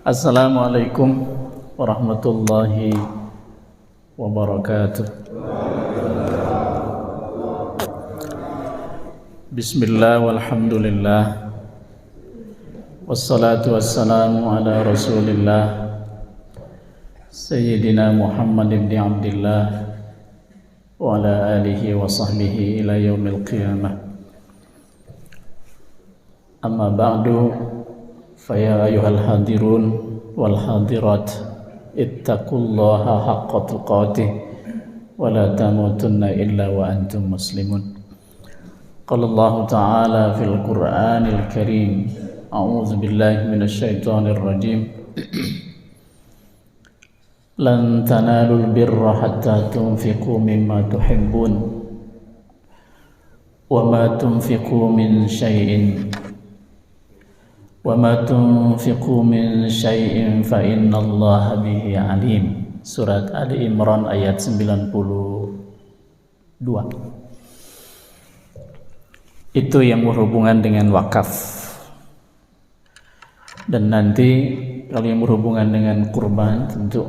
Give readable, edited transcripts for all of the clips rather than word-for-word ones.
Assalamualaikum warahmatullahi wabarakatuh. Bismillah walhamdulillah, wassalatu wassalamu ala rasulillah Sayyidina Muhammad ibn Abdillah wa ala alihi wa sahbihi ila yaumil qiyamah. Amma ba'du, faya ayyuhal hadirun wal hadirat, ittaqullaha haqqa tuqatih wa la tamutunna illa wa antum muslimun. Qala Allah ta'ala fil Qur'anil Karim, a'udzu billahi minasy syaithanir rajim. Lan tanalul birra hatta tunfiqu mimma tuhibbun wa ma tunfiqu min syai'in wa ma tunfiqu min syai'in fa innallaha bihi alim. Surat Ali Imran ayat 92. Itu yang berhubungan dengan wakaf. Dan nanti kalau yang berhubungan dengan kurban, tentu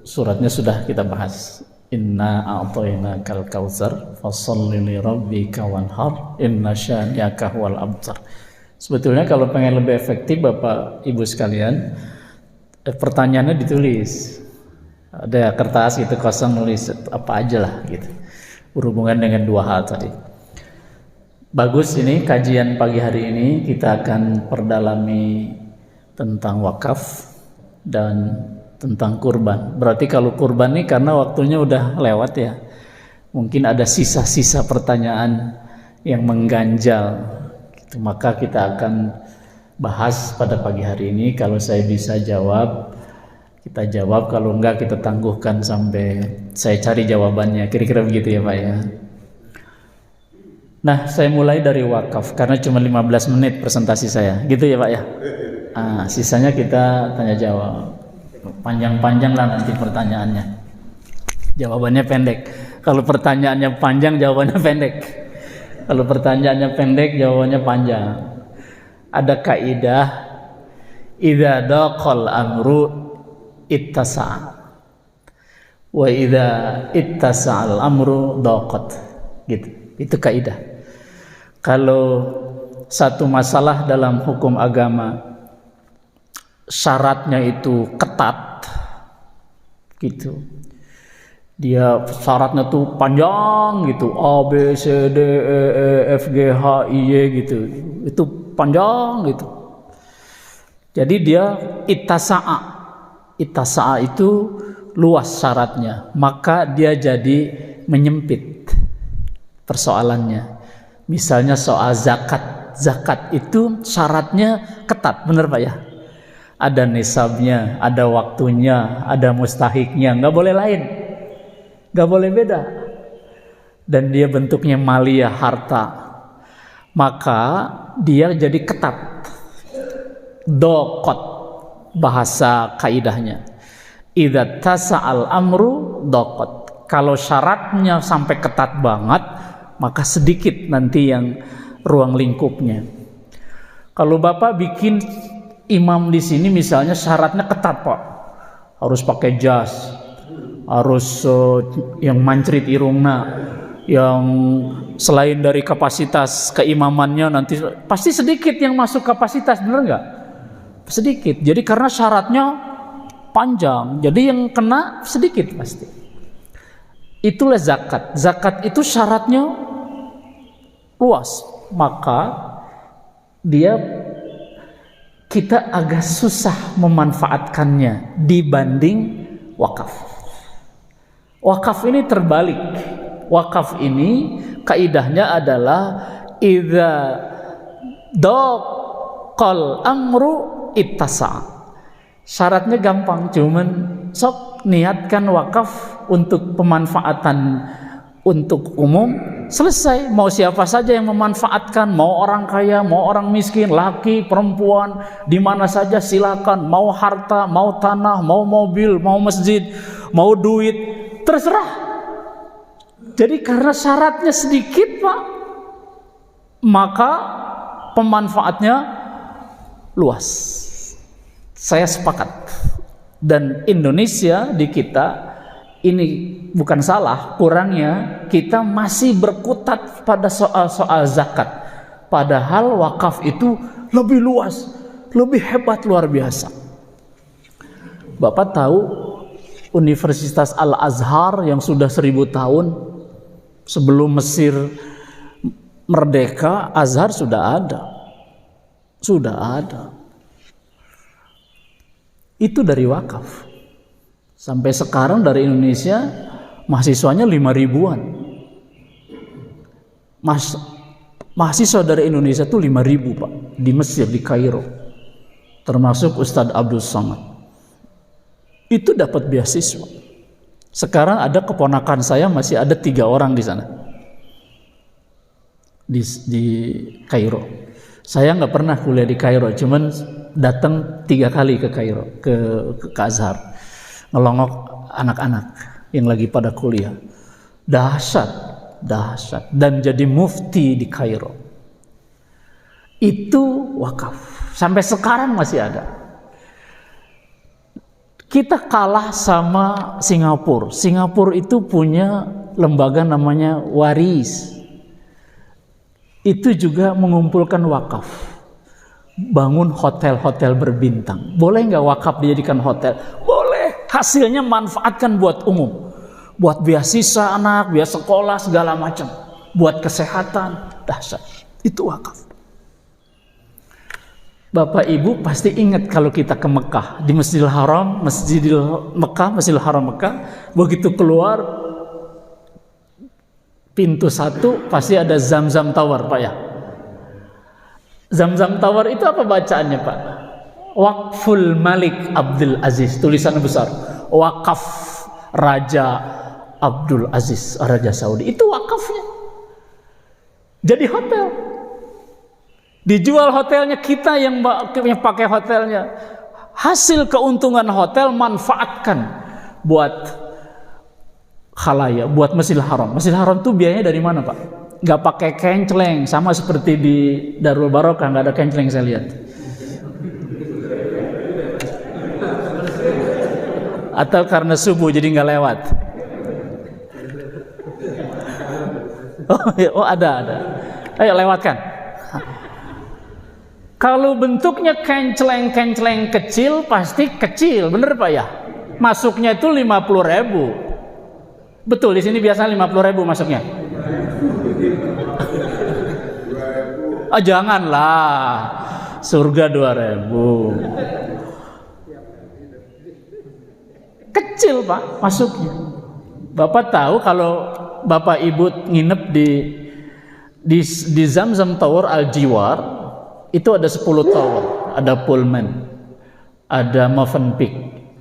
suratnya sudah kita bahas. Inna a'tainakal kautsar fasholli li rabbika wanhar inna syani'aka huwal abtar. Sebetulnya kalau pengen lebih efektif Bapak Ibu sekalian, pertanyaannya ditulis. Ada kertas gitu kosong, nulis apa aja lah gitu. Berhubungan dengan dua hal tadi. Bagus, ini kajian pagi hari ini kita akan perdalami tentang wakaf dan tentang kurban. Berarti kalau kurban ini karena waktunya udah lewat ya, mungkin ada sisa-sisa pertanyaan yang mengganjal. Maka kita akan bahas pada pagi hari ini. Kalau saya bisa jawab, kita jawab. Kalau enggak, kita tangguhkan sampai saya cari jawabannya. Kira-kira begitu ya Pak ya. Nah, saya mulai dari wakaf karena cuma 15 menit presentasi saya. Gitu ya Pak ya. Sisanya kita tanya jawab. Panjang-panjang lah nanti pertanyaannya. Jawabannya pendek. Kalau pertanyaannya panjang, jawabannya pendek. Kalau pertanyaannya pendek, jawabannya panjang. Ada kaidah, idza daqal amru ittasa'a wa idza ittasa'al amru daqat. Gitu. Itu kaidah. Kalau satu masalah dalam hukum agama syaratnya itu ketat, gitu. Dia syaratnya tuh panjang gitu, A, B, C, D, E, F, G, H, I, Y gitu. Itu panjang gitu. Jadi dia ittasa'a. Ittasa'a itu luas syaratnya, maka dia jadi menyempit persoalannya. Misalnya soal zakat. Zakat itu syaratnya ketat, benar Pak ya? Ada nisabnya, ada waktunya, ada mustahiknya, nggak boleh lain. Gak boleh beda. Dan dia bentuknya maliyah, harta. Maka dia jadi ketat. Dokot bahasa kaidahnya. Idza tasa'al amru dokot. Kalau syaratnya sampai ketat banget, maka sedikit nanti yang ruang lingkupnya. Kalau Bapak bikin imam di sini misalnya syaratnya ketat Pak. Harus pakai jas, harus yang mancrit irungna, yang selain dari kapasitas keimamannya nanti pasti sedikit yang masuk kapasitas, bener nggak? Sedikit. Jadi karena syaratnya panjang, jadi yang kena sedikit pasti. Itulah zakat. Zakat itu syaratnya luas, maka kita agak susah memanfaatkannya dibanding wakaf. Wakaf ini terbalik. Wakaf ini kaidahnya adalah idza daqal amru ittasa. Syaratnya gampang, cuman sok niatkan wakaf untuk pemanfaatan untuk umum, selesai. Mau siapa saja yang memanfaatkan, mau orang kaya, mau orang miskin, laki, perempuan, di mana saja silakan. Mau harta, mau tanah, mau mobil, mau masjid, mau duit, terserah. Jadi karena syaratnya sedikit Pak, maka pemanfaatnya luas. Saya sepakat. Dan Indonesia di kita ini bukan salah, kurangnya kita masih berkutat pada soal zakat. Padahal wakaf itu lebih luas, lebih hebat, luar biasa. Bapak tahu Universitas Al-Azhar yang sudah 1000 tahun sebelum Mesir merdeka, Azhar sudah ada. Sudah ada. Itu dari wakaf. Sampai sekarang dari Indonesia mahasiswanya 5.000-an. Mahasiswa dari Indonesia tuh 5.000 Pak, di Mesir, di Kairo. Termasuk Ustadz Abdul Somad. Itu dapat beasiswa. Sekarang ada keponakan saya masih ada 3 orang di sana. Di Kairo. Saya nggak pernah kuliah di Kairo, cuman datang 3 kali ke Kairo, ke Azhar, ngelongok anak-anak yang lagi pada kuliah. Dahsyat, dan jadi mufti di Kairo. Itu wakaf. Sampai sekarang masih ada. Kita kalah sama Singapura. Singapura itu punya lembaga namanya Waris. Itu juga mengumpulkan wakaf, bangun hotel-hotel berbintang. Boleh nggak wakaf dijadikan hotel? Boleh. Hasilnya manfaatkan buat umum, buat beasiswa anak, biaya sekolah segala macam, buat kesehatan. Dahsyat. Itu wakaf. Bapak Ibu pasti ingat kalau kita ke Mekah, di Masjidil Haram, Masjidil Haram Mekah, begitu keluar pintu 1 pasti ada Zamzam Tower, Pak ya. Zamzam Tower itu apa bacaannya, Pak? Wakful Malik Abdul Aziz, tulisan besar. Wakaf Raja Abdul Aziz, Raja Saudi. Itu wakafnya. Jadi hotel. Dijual hotelnya, kita yang pakai hotelnya. Hasil keuntungan hotel manfaatkan buat khalaya, buat Masjidil Haram. Masjidil Haram tuh biayanya dari mana, Pak? Nggak pakai kenceleng, sama seperti di Darul Barokah, nggak ada kenceleng saya lihat. Atau karena subuh jadi nggak lewat. Oh ada. Ayo lewatkan. Kalau bentuknya kenceleng kecil, pasti kecil, bener Pak ya? Masuknya itu 50.000. Betul, di sini biasa 50.000 masuknya. Janganlah, surga 2.000. Kecil Pak masuknya. Bapak tahu kalau Bapak Ibu nginep di Zamzam Tower Al-Jiwar, itu ada 10 tower, ada Pullman, ada Movenpick.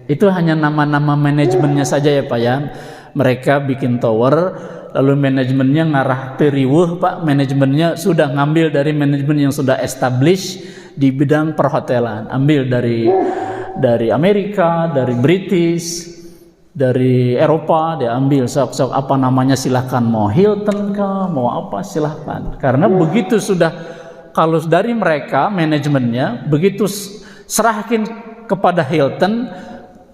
Itu hanya nama-nama manajemennya saja ya Pak ya. Mereka bikin tower, lalu manajemennya ngarah teriwuh Pak. Manajemennya sudah ngambil dari manajemen yang sudah established di bidang perhotelan. Ambil dari Amerika, dari British, dari Eropa, dia ambil sok-sok apa namanya, silahkan mau Hilton kah, mau apa silahkan. Karena begitu sudah, kalau dari mereka manajemennya, begitu serahkin kepada Hilton,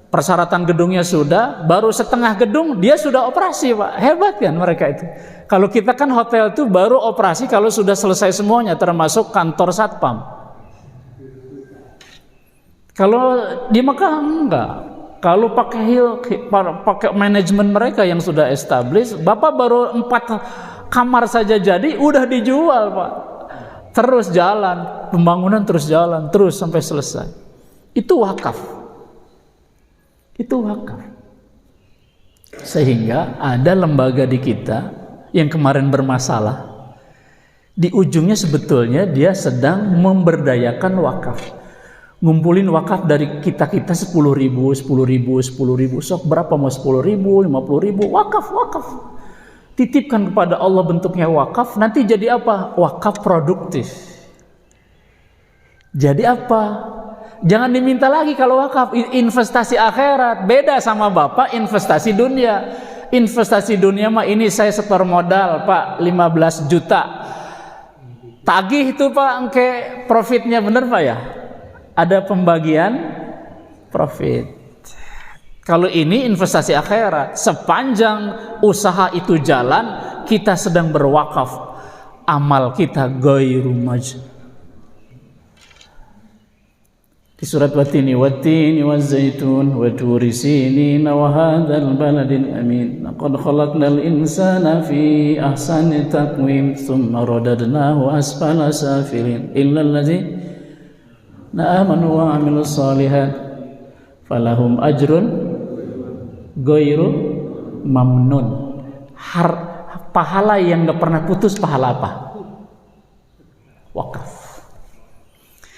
persyaratan gedungnya sudah, baru setengah gedung dia sudah operasi Pak. Hebat kan mereka itu. Kalau kita kan hotel itu baru operasi kalau sudah selesai semuanya, termasuk kantor satpam. Kalau di Mekah enggak. Kalau pakai manajemen mereka yang sudah established, Bapak baru 4 kamar saja jadi udah dijual Pak. Terus jalan, pembangunan terus jalan, terus sampai selesai. Itu wakaf. Itu wakaf. Sehingga ada lembaga di kita yang kemarin bermasalah, di ujungnya sebetulnya dia sedang memberdayakan wakaf, ngumpulin wakaf dari kita 10.000, sok berapa mau 10.000, 50.000, wakaf. Titipkan kepada Allah bentuknya wakaf, nanti jadi apa? Wakaf produktif. Jadi apa? Jangan diminta lagi kalau wakaf, investasi akhirat. Beda sama Bapak investasi dunia. Investasi dunia mah ini saya setor modal Pak 15 juta. Tagih itu Pak, engke profitnya bener Pak ya? Ada pembagian profit. Kalau ini investasi akhirat, sepanjang usaha itu jalan, kita sedang berwakaf, amal kita ghairu majnun. Di surat Wattini waz-zaitun wa turi sinin wa hadzal baladil amin laqad khalaqnal insana fi ahsani taqwim thumma radadnahu asfala safilin illa alladzina amanu wa 'amilus shalihat falahum ajrun ghairu mamnun. Pahala yang gak pernah putus. Pahala apa? Wakaf.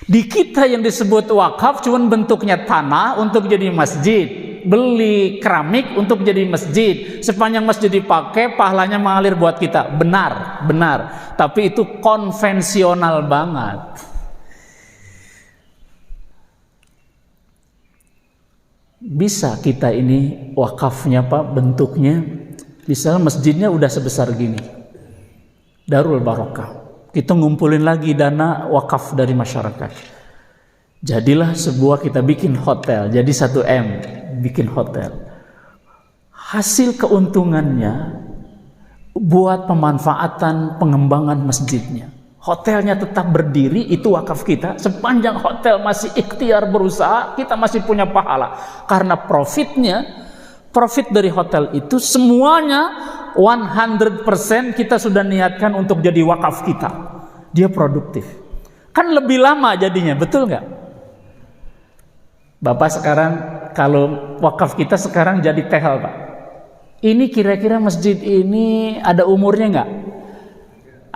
Di kita yang disebut wakaf cuman bentuknya tanah untuk jadi masjid, beli keramik untuk jadi masjid, sepanjang masjid dipakai pahalanya mengalir buat kita. Benar. Tapi itu konvensional banget. Bisa kita ini wakafnya Pak, bentuknya misalnya masjidnya udah sebesar gini, Darul Barokah, kita ngumpulin lagi dana wakaf dari masyarakat, jadilah sebuah, kita bikin hotel, jadi 1M bikin hotel, hasil keuntungannya buat pemanfaatan pengembangan masjidnya. Hotelnya tetap berdiri, itu wakaf kita. Sepanjang hotel masih ikhtiar berusaha, kita masih punya pahala. Karena profit dari hotel itu semuanya 100% kita sudah niatkan untuk jadi wakaf kita. Dia produktif. Kan lebih lama jadinya, betul nggak? Bapak sekarang kalau wakaf kita sekarang jadi tehel Pak. Ini kira-kira masjid ini ada umurnya nggak?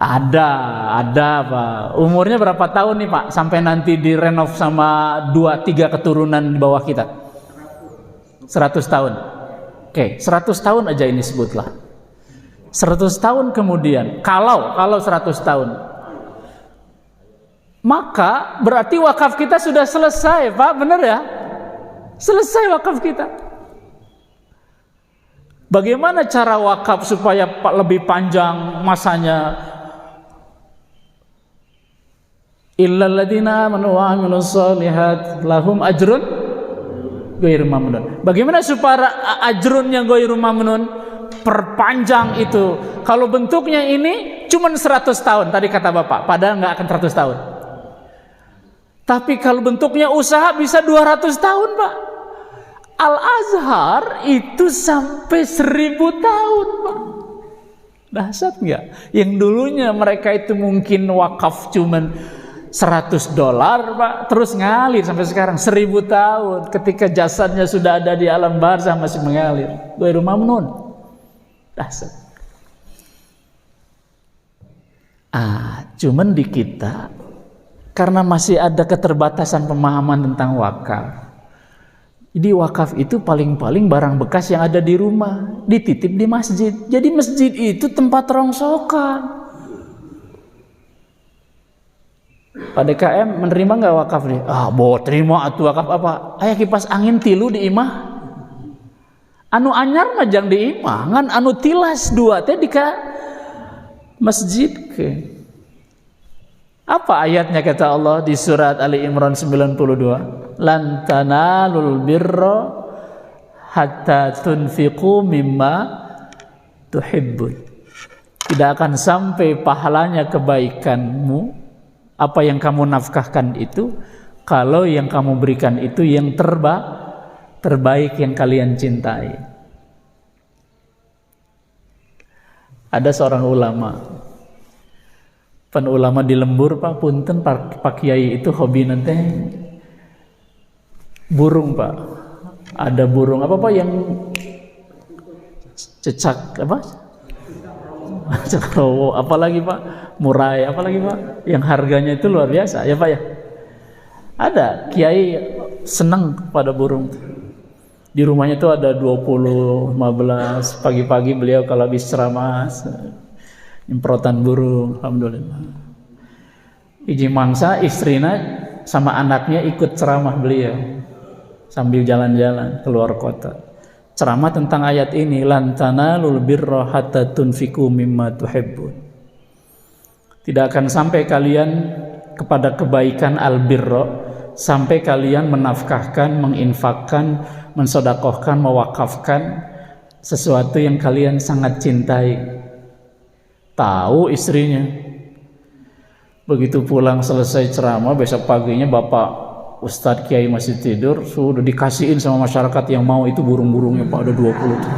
Ada Pak. Umurnya berapa tahun nih Pak? Sampai nanti direnov sama 2-3 keturunan di bawah kita. 100 tahun. Oke, 100 tahun aja ini sebutlah. 100 tahun kemudian, kalau 100 tahun, maka berarti wakaf kita sudah selesai Pak, benar ya? Selesai wakaf kita. Bagaimana cara wakaf supaya lebih panjang masanya? Illal ladzina amanu wa 'amilus shalihat lahum ajrun ghairu mamnun. Bagaimana supaya ajrunnya ghairu mamnun? Perpanjang itu. Kalau bentuknya ini cuma 100 tahun tadi kata Bapak, padahal nggak akan 100 tahun. Tapi kalau bentuknya usaha bisa 200 tahun Pak. Al-Azhar itu sampai 1000 tahun Pak. Dahsyat nggak? Yang dulunya mereka itu mungkin wakaf cuman $100 Pak, terus ngalir sampai sekarang 1000 tahun. Ketika jasadnya sudah ada di alam barzah masih mengalir. Ghairu mamnun. Dahsyat. Cuman di kita karena masih ada keterbatasan pemahaman tentang wakaf. Jadi wakaf itu paling-paling barang bekas yang ada di rumah dititip di masjid. Jadi masjid itu tempat rongsokan. Pak DKM menerima nggak wakaf nih? Terima atuh wakaf apa? Aya kipas angin tilu di imah. Anu anyar majang di imah, ngan anu tilas 2 teh di ka masjid ke. Apa ayatnya kata Allah di surat Ali Imran 92? Lan tanalul birra hatta tunfiqu mimma tuhibbun. Tidak akan sampai pahalanya kebaikanmu, apa yang kamu nafkahkan itu, kalau yang kamu berikan itu yang terbaik yang kalian cintai. Ada seorang ulama, ulama di Lembur Pak, punten Pak Kiai itu hobi nanti burung Pak. Ada burung apa Pak yang cecak apa? Cakrowo, apalagi Pak, murai, apalagi Pak, yang harganya itu luar biasa ya Pak ya. Ada kiai senang pada burung. Di rumahnya itu ada 20, 15. Pagi-pagi beliau kalau habis ceramah nyemprotan burung, alhamdulillah. Iji mangsa istrina sama anaknya ikut ceramah beliau sambil jalan-jalan keluar kota. Ceramah tentang ayat ini, lan tanalul birra hatta tunfiqu mimma tuhibbun. Tidak akan sampai kalian kepada kebaikan albirra sampai kalian menafkahkan, menginfakkan, mensodakohkan, mewakafkan sesuatu yang kalian sangat cintai. Tahu istrinya, begitu pulang selesai ceramah, besok paginya Bapak Ustadz Kiai masih tidur, sudah dikasihin sama masyarakat yang mau itu burung-burungnya Pak, ada 20 tuh.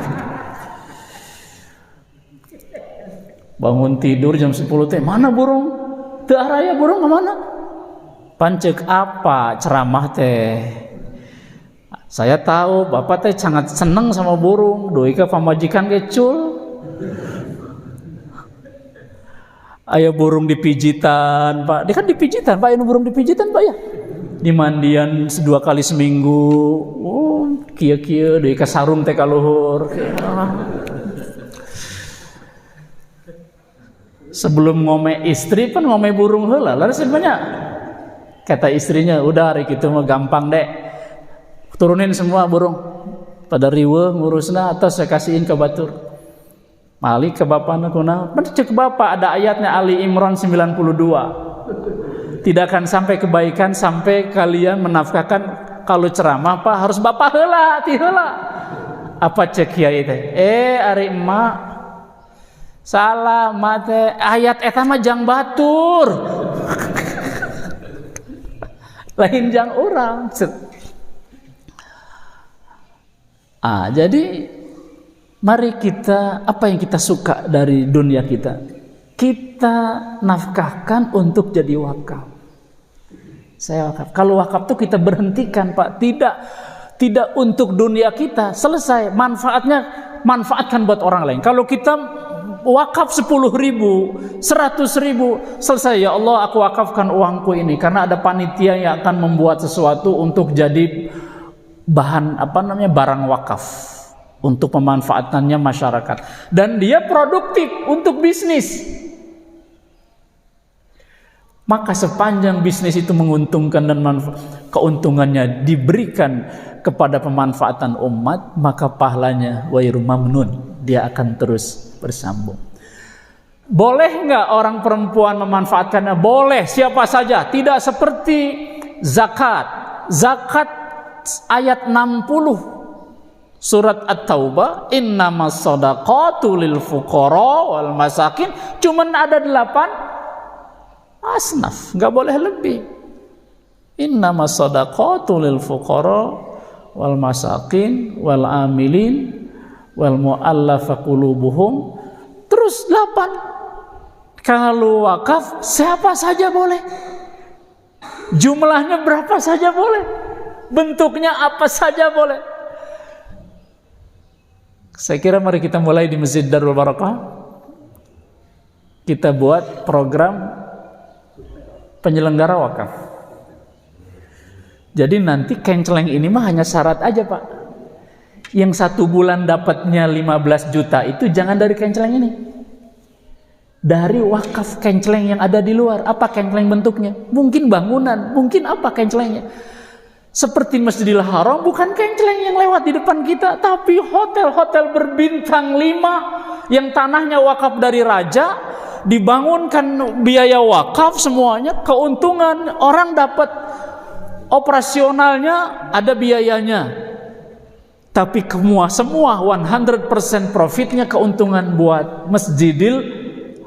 Bangun tidur jam 10 teh, mana burung? Teu araya burung kemana? Pancek apa ceramah teh? Saya tahu Bapak teh sangat seneng sama burung, doi ka pamajikan kecul. Aya burung dipijitan, Pak. Dia kan dipijitan, Pak. Ini burung dipijitan, Pak ya. Dimandian 2 kali seminggu. Oh, kieu-kieu deui ka sarung teh ka luhur. Sebelum ngome istri pun ngome burung heula. Lalu sebenarnya kata istrinya, "Udah hari kitu mah gampang deh. Turunin semua burung. Pada riweuh ngurusna atas saya kasihin ke batur." Malik ke bapakna kuna, cek bapak ada ayatnya Ali Imran 92. Tidak akan sampai kebaikan sampai kalian menafkahkan. Kalau ceramah Pak harus bapak heula, ti heula. Apa cek kiai teh? Ari emak salah mate ayat eta mah jang batur. Lain jang urang. Jadi mari kita, apa yang kita suka dari dunia kita nafkahkan untuk jadi wakaf. Saya wakaf. Kalau wakaf tuh kita berhentikan, Pak. Tidak untuk dunia kita. Selesai. Manfaatkan buat orang lain. Kalau kita wakaf 10.000, 100.000, selesai. Ya Allah, aku wakafkan uangku ini karena ada panitia yang akan membuat sesuatu untuk jadi bahan barang wakaf. Untuk pemanfaatannya masyarakat, dan dia produktif untuk bisnis. Maka sepanjang bisnis itu menguntungkan dan keuntungannya diberikan kepada pemanfaatan umat, maka pahalanya wairu mamnun, dia akan terus bersambung. Boleh nggak orang perempuan memanfaatkannya? Boleh, siapa saja. Tidak seperti zakat. Zakat ayat 60 Surat At-Taubah, innamas shadaqatu lil fuqara wal masakin, cuman ada 8 asnaf, enggak boleh lebih. Innamas shadaqatu lil fuqara wal masakin wal amilin wal mu'allafa qulubuhum, terus 8. Kalau wakaf siapa saja boleh. Jumlahnya berapa saja boleh. Bentuknya apa saja boleh. Saya kira mari kita mulai di Masjid Darul Barakah. Kita buat program penyelenggara wakaf. Jadi nanti kenceleng ini mah hanya syarat aja, Pak. Yang 1 bulan dapatnya 15 juta itu jangan dari kenceleng ini. Dari wakaf kenceleng yang ada di luar. Apa kenceleng bentuknya? Mungkin bangunan, mungkin apa kencelengnya? Seperti Masjidil Haram, bukan kenceleng yang lewat di depan kita, tapi hotel-hotel berbintang 5 yang tanahnya wakaf dari raja, dibangunkan biaya wakaf semuanya, keuntungan orang dapat operasionalnya, ada biayanya. Tapi semua 100% profitnya keuntungan buat Masjidil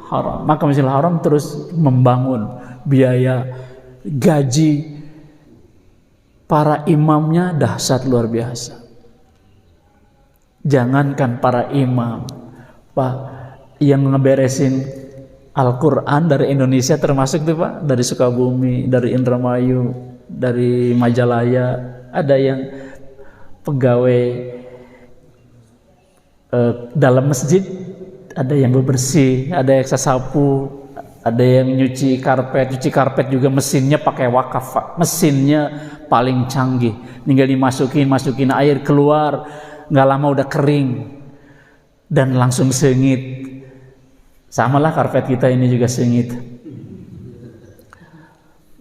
Haram. Maka Masjidil Haram terus membangun biaya gaji para imamnya dahsyat luar biasa. Jangankan para imam, Pak, yang ngeberesin Al-Quran dari Indonesia termasuk tuh, Pak, dari Sukabumi, dari Indramayu, dari Majalaya, ada yang pegawai dalam masjid, ada yang bebersih, ada yang sasapu, ada yang nyuci karpet juga mesinnya pakai wakaf, Pak. Mesinnya paling canggih, tinggal masukin air keluar, nggak lama udah kering dan langsung sengit. Samalah karpet kita ini juga sengit.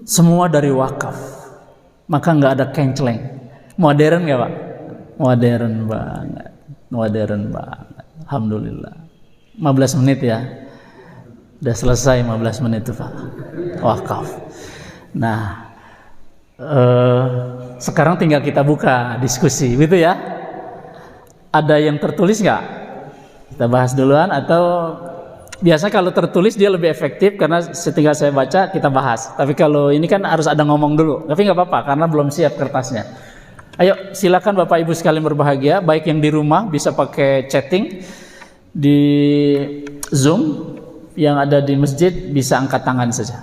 Semua dari wakaf, maka nggak ada kenceleng. Modern nggak, Pak? Modern banget. Alhamdulillah. 15 menit ya. Udah selesai 15 menit tuh, Pak. Wakaf. Nah, Sekarang tinggal kita buka diskusi, gitu ya. Ada yang tertulis nggak? Kita bahas duluan, atau biasa kalau tertulis dia lebih efektif karena setinggal saya baca kita bahas. Tapi kalau ini kan harus ada ngomong dulu. Tapi nggak apa-apa karena belum siap kertasnya. Ayo silakan Bapak Ibu sekalian berbahagia, baik yang di rumah bisa pakai chatting di Zoom, yang ada di masjid bisa angkat tangan saja.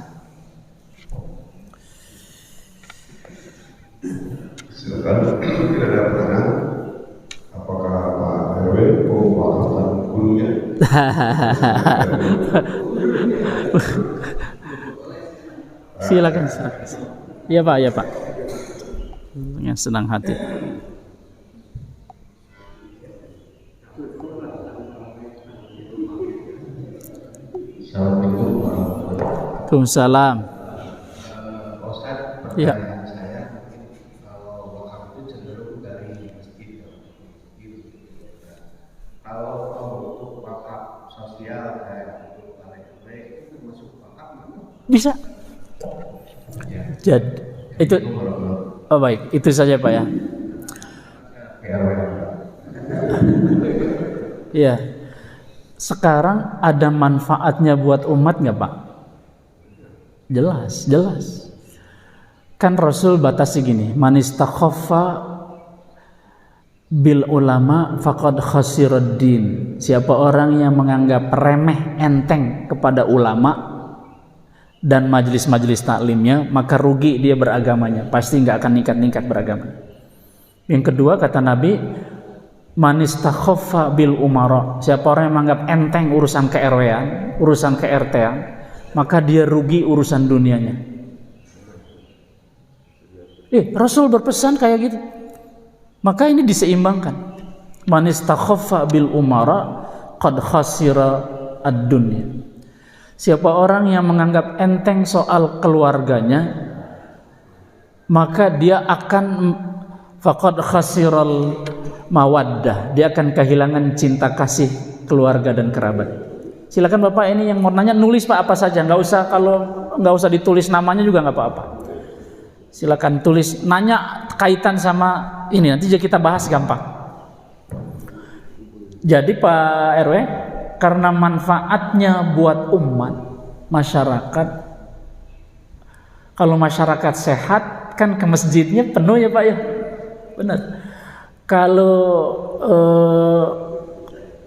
Silakan, tidak ada pertanyaan. Apakah Pak RW mau wakafkan gurunya? Silakan. Iya Pak, ya Pak. Yang senang hati. Assalamualaikum. Waalaikumsalam. Ustaz, Iya. pertanyaan saya, kalau wakaf itu cenderung dari masjid, gitu. Kalau untuk wakaf sosial kayak untuk balai RW itu masuk wakaf nggak? Bisa. Ya. Jadi itu. Oh baik, itu saja Pak ya. RW. Iya. Sekarang ada manfaatnya buat umat nggak Pak? Jelas, jelas. Kan Rasul batasi gini, man istakhaffa bil ulama faqad khasirad din. Siapa orang yang menganggap remeh enteng kepada ulama dan majelis-majelis taklimnya, maka rugi dia beragamanya, pasti nggak akan ningkat-ningkat beragamanya. Yang kedua kata Nabi, man istakhaffa bil umara. Siapa orang yang menganggap enteng urusan ke-RW-an, urusan ke-RT-an, maka dia rugi urusan dunianya. Rasul berpesan kayak gitu. Maka ini diseimbangkan. Man istakhaffa bil umara qad khasira ad-dunya. Siapa orang yang menganggap enteng soal keluarganya, maka dia akan faqad khasiral mawaddah. Dia akan kehilangan cinta kasih keluarga dan kerabat. Silakan Bapak ini yang mau nanya nulis Pak apa saja, nggak usah, kalau nggak usah ditulis namanya juga nggak apa-apa. Silakan tulis, nanya kaitan sama ini, nanti kita bahas gampang. Jadi Pak RW, karena manfaatnya buat umat, masyarakat, kalau masyarakat sehat kan ke masjidnya penuh ya Pak ya, benar. Kalau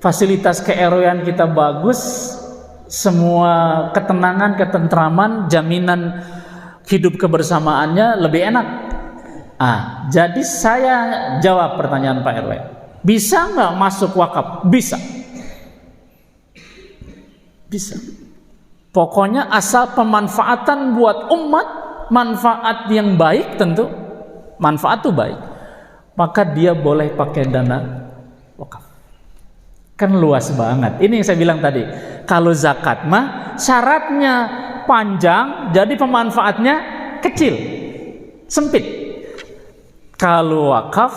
fasilitas ke-RW-an kita bagus, semua ketenangan, ketentraman, jaminan hidup kebersamaannya lebih enak. Jadi saya jawab pertanyaan Pak RW. Bisa nggak masuk wakaf? Bisa. Bisa. Pokoknya asal pemanfaatan buat umat, manfaat yang baik tentu, manfaat itu baik, maka dia boleh pakai dana wakaf. Kan luas banget. Ini yang saya bilang tadi. Kalau zakat mah syaratnya panjang, jadi pemanfaatnya kecil, sempit. Kalau wakaf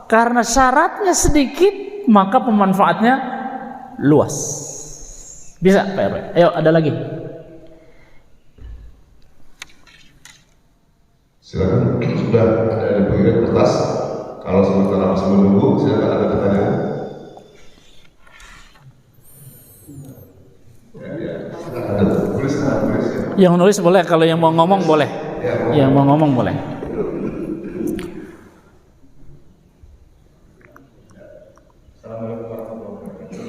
karena syaratnya sedikit, maka pemanfaatnya luas. Bisa Pak RW. Ayo ada lagi. Silakan, sudah ada yang pengirim kertas. Kalau sementara masih menunggu, silakan ada pertanyaan. Ada tulis, Yang nulis boleh, kalau yang mau ngomong boleh. Yang mau ngomong boleh. Assalamualaikum warahmatullahi wabarakatuh.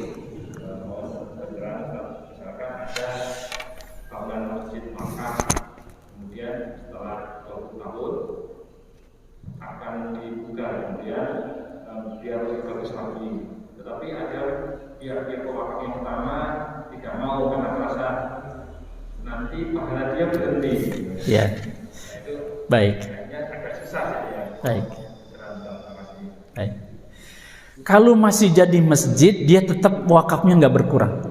Mohon keterangan, misalkan ada bangunan masjid wakaf, kemudian setelah 20 tahun akan dibuka, kemudian dia harus bagus lagi. Tetapi ada pihak-pihak pewakaf yang pertama tidak mau karena merasa nanti pahala dia berhenti. Ya. Itu Baik. kayaknya agak susah ya. Baik. Terima kasih. Baik. Kalau masih jadi masjid, dia tetap wakafnya nggak berkurang.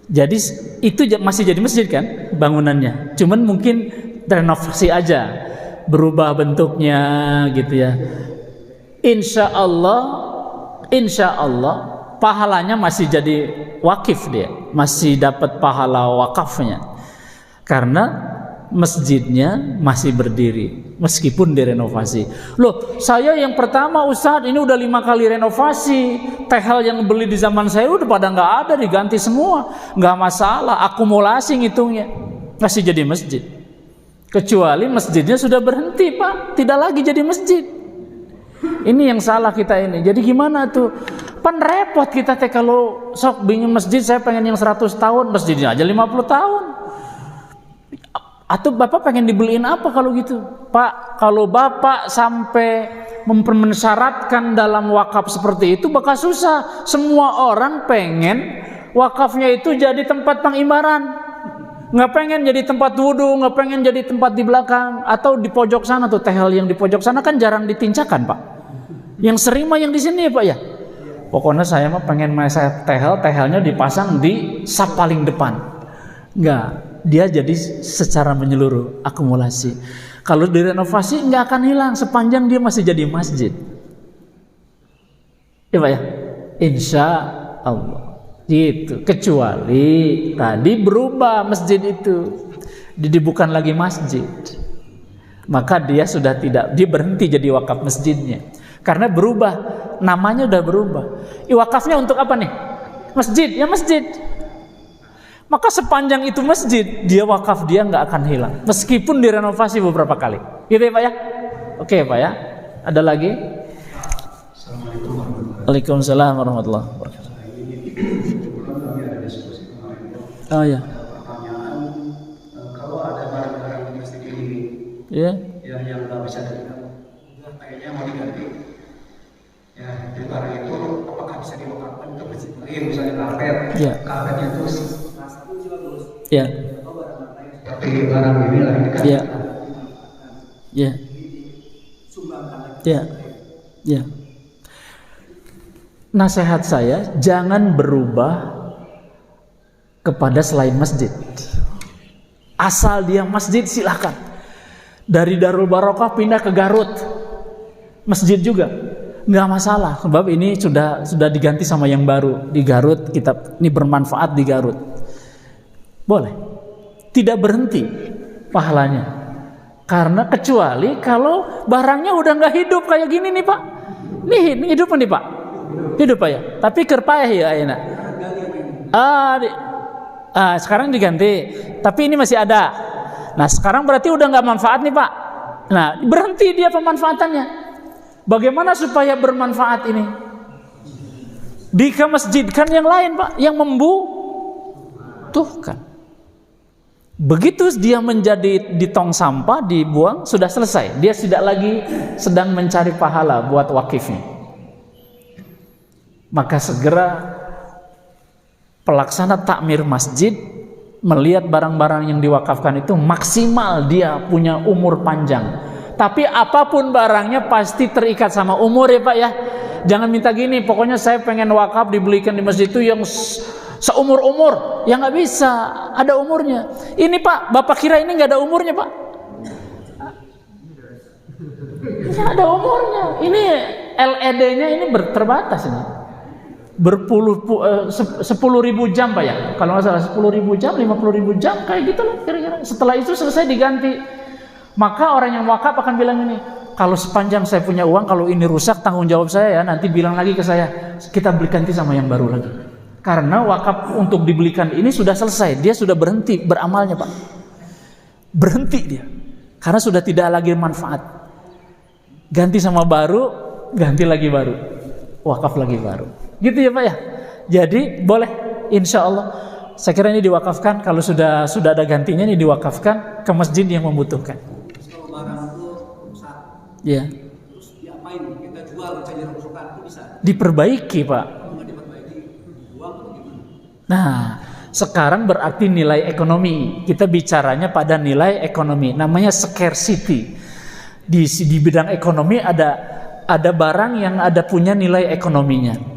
Jadi itu masih jadi masjid kan bangunannya. Cuman mungkin renovasi aja, berubah bentuknya gitu ya. Insya Allah pahalanya masih jadi wakif, dia masih dapat pahala wakafnya. Karena masjidnya masih berdiri meskipun direnovasi. Loh, saya yang pertama Ustadz, ini udah 5 kali renovasi. Tehel yang beli di zaman saya udah pada nggak ada, diganti semua. Nggak masalah, akumulasi ngitungnya, masih jadi masjid. Kecuali masjidnya sudah berhenti Pak, tidak lagi jadi masjid. Ini yang salah kita ini. Jadi gimana tuh? Pan repot kita teh kalau sok bingung masjid, saya pengen yang 100 tahun, masjidnya aja 50 tahun. Atau Bapak pengen dibeliin apa kalau gitu? Pak, kalau Bapak sampai mensyaratkan dalam wakaf seperti itu bakal susah. Semua orang pengen wakafnya itu jadi tempat pengibaran. Nggak pengen jadi tempat wudhu, nggak pengen jadi tempat di belakang atau di pojok sana tuh. Tehel yang di pojok sana kan jarang ditincakan Pak. Yang sering mah yang di sini ya Pak ya. Pokoknya saya mah pengen saya tehelnya dipasang di sap paling depan. Nggak, dia jadi secara menyeluruh akumulasi. Kalau direnovasi nggak akan hilang sepanjang dia masih jadi masjid. Ya Pak ya, insya Allah. Gitu. Kecuali tadi berubah masjid itu, jadi bukan lagi masjid, maka dia sudah tidak, dia berhenti jadi wakaf masjidnya karena berubah, namanya udah berubah. Wakafnya untuk apa nih? Masjid, ya masjid. Maka sepanjang itu masjid, dia wakaf dia nggak akan hilang meskipun direnovasi beberapa kali. Gitu ya Pak ya? Oke Pak ya. Ada lagi? Waalaikumsalam warahmatullahi wabarakatuh. Kebetulan kami ada diskusi kemarin. Oh ya. Pertanyaan, kalau ada barang-barang plastik ini Ya. yang nggak bisa diganti, kayaknya mau diganti. Ya, di barang itu apakah bisa diwakafkan ke masjid lain, misalnya karpet, Ya. karpetnya itu Ya. tapi barang ini lagi dikasih. Ya. Ya. Ya. Ya. Nasihat saya, jangan berubah kepada selain masjid. Asal dia masjid silahkan. Dari Darul Barokah pindah ke Garut, masjid juga, nggak masalah. Sebab ini sudah diganti sama yang baru di Garut. Kita ini bermanfaat di Garut, boleh. Tidak berhenti pahalanya. Karena kecuali kalau barangnya udah nggak hidup kayak gini nih Pak. Nih hidup nih Pak. Hidup Pak ya. Tapi kerpayah ya enak. Sekarang diganti. Tapi ini masih ada. Nah sekarang berarti udah nggak manfaat nih Pak. Nah berhenti dia pemanfaatannya. Bagaimana supaya bermanfaat ini? Dikemasjidkan yang lain Pak, yang membutuhkan. Begitu dia menjadi di tong sampah, dibuang, sudah selesai. Dia tidak lagi sedang mencari pahala buat wakifnya. Maka segera pelaksana takmir masjid melihat barang-barang yang diwakafkan itu maksimal dia punya umur panjang. Tapi apapun barangnya pasti terikat sama umur ya Pak ya. Jangan minta gini, pokoknya saya pengen wakaf dibelikan di masjid itu yang seumur-umur. Ya nggak bisa, ada umurnya. Ini Pak, Bapak kira ini nggak ada umurnya Pak? Ini ada umurnya. Ini LED-nya ini terbatas ini. 10.000 jam Pak ya. Kalau nggak salah 10.000 jam, 50.000 jam kayak gitu lah kira-kira. Setelah itu selesai diganti. Maka orang yang wakaf akan bilang ini, kalau sepanjang saya punya uang, kalau ini rusak tanggung jawab saya ya, nanti bilang lagi ke saya, kita beli ganti sama yang baru lagi. Karena wakaf untuk dibelikan ini sudah selesai, dia sudah berhenti beramalnya Pak. Berhenti dia, karena sudah tidak lagi manfaat. Ganti sama baru, ganti lagi baru, wakaf lagi baru. Gitu ya Pak ya. Jadi boleh, insya Allah. Saya kira ini diwakafkan, kalau sudah ada gantinya ini diwakafkan ke masjid yang membutuhkan. Kalau barang itu rusak, Ya. terus diapain? Kita jual, jadi rusakan itu bisa. Diperbaiki Pak. Nggak diperbaiki, buang atau gimana? Nah, sekarang berarti nilai ekonomi. Kita bicaranya pada nilai ekonomi. Namanya scarcity. Di bidang ekonomi ada barang yang ada punya nilai ekonominya.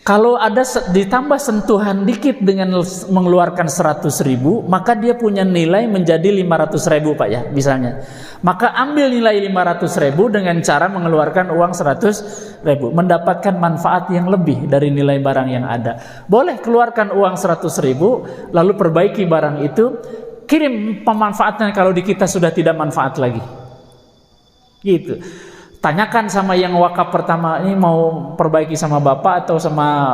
Kalau ada ditambah sentuhan dikit dengan mengeluarkan 100.000, maka dia punya nilai menjadi 500.000 Pak ya, misalnya. Maka ambil nilai 500.000 dengan cara mengeluarkan uang 100.000, mendapatkan manfaat yang lebih dari nilai barang yang ada. Boleh keluarkan uang 100.000, lalu perbaiki barang itu, kirim pemanfaatnya kalau di kita sudah tidak manfaat lagi. Gitu. Tanyakan sama yang wakaf pertama, ini mau perbaiki sama bapak atau sama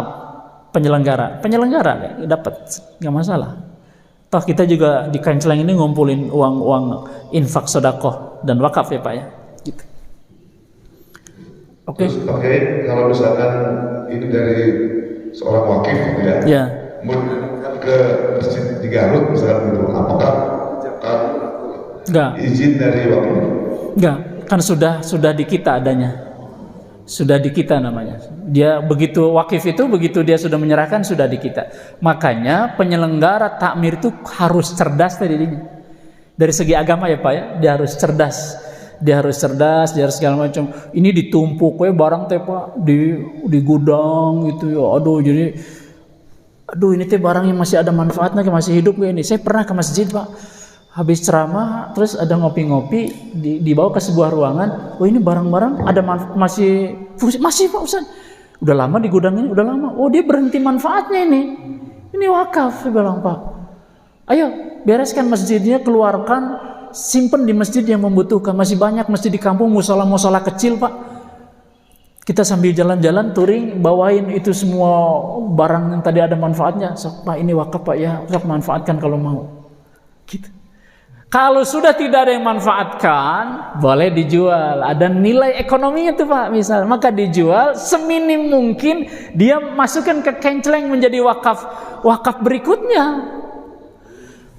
penyelenggara? Penyelenggara dapat, nggak masalah. Toh kita juga di Kenceleng ini ngumpulin uang-uang infak sedekah dan wakaf ya Pak ya. Gitu. Oke. Oke, kalau misalkan ini dari seorang wakif ya. Ya. Menurunkan ke masjid di Garut misalkan gitu, apakah Enggak. izin dari wakif? Enggak, kan sudah di kita adanya. Sudah di kita namanya. Dia begitu wakif itu, begitu dia sudah menyerahkan, sudah di kita. Makanya penyelenggara takmir itu harus cerdas tadinya. Dari segi agama ya Pak ya, dia harus cerdas. Dia harus segala macam. Ini ditumpuk barang teh Pak di gudang gitu ya. Aduh ini teh barang yang masih ada manfaatnya, masih hidup kayak ini. Saya pernah ke masjid Pak, habis ceramah terus ada ngopi-ngopi dibawa ke sebuah ruangan. Oh ini barang-barang ada masih Pak Ustaz. Udah lama di gudang ini, udah lama. Oh dia berhenti manfaatnya ini. Ini wakaf, saya bilang Pak. Ayo bereskan masjidnya, keluarkan, simpen di masjid yang membutuhkan. Masih banyak masjid di kampung, musola kecil Pak. Kita sambil jalan-jalan touring bawain itu semua barang yang tadi ada manfaatnya. Sok Pak ini wakaf Pak ya, sok manfaatkan kalau mau. Gitu. Kalau sudah tidak ada yang manfaatkan, boleh dijual. Ada nilai ekonominya tuh Pak, misal, maka dijual seminim mungkin. Dia masukkan ke Kenceleng menjadi wakaf berikutnya.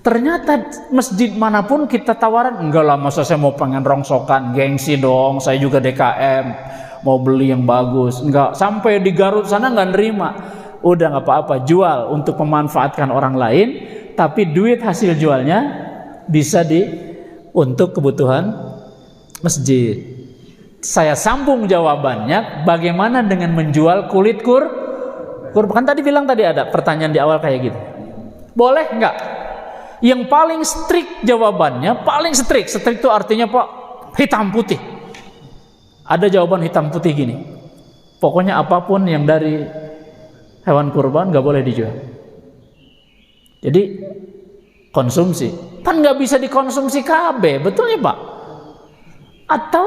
Ternyata masjid manapun kita tawaran, enggak lah masa saya mau pengen rongsokan, gengsi dong, saya juga DKM, mau beli yang bagus. Enggak, sampai di Garut sana enggak nerima. Udah enggak apa-apa, jual untuk memanfaatkan orang lain, tapi duit hasil jualnya bisa untuk kebutuhan masjid. Saya sambung jawabannya, bagaimana dengan menjual kulit kurban? Kan tadi bilang tadi ada pertanyaan di awal kayak gitu. Boleh enggak? Yang paling strict jawabannya, paling strict itu artinya Pak hitam putih. Ada jawaban hitam putih gini. Pokoknya apapun yang dari hewan kurban enggak boleh dijual. Jadi konsumsi. Kan nggak bisa dikonsumsi KB, betul ya Pak? Atau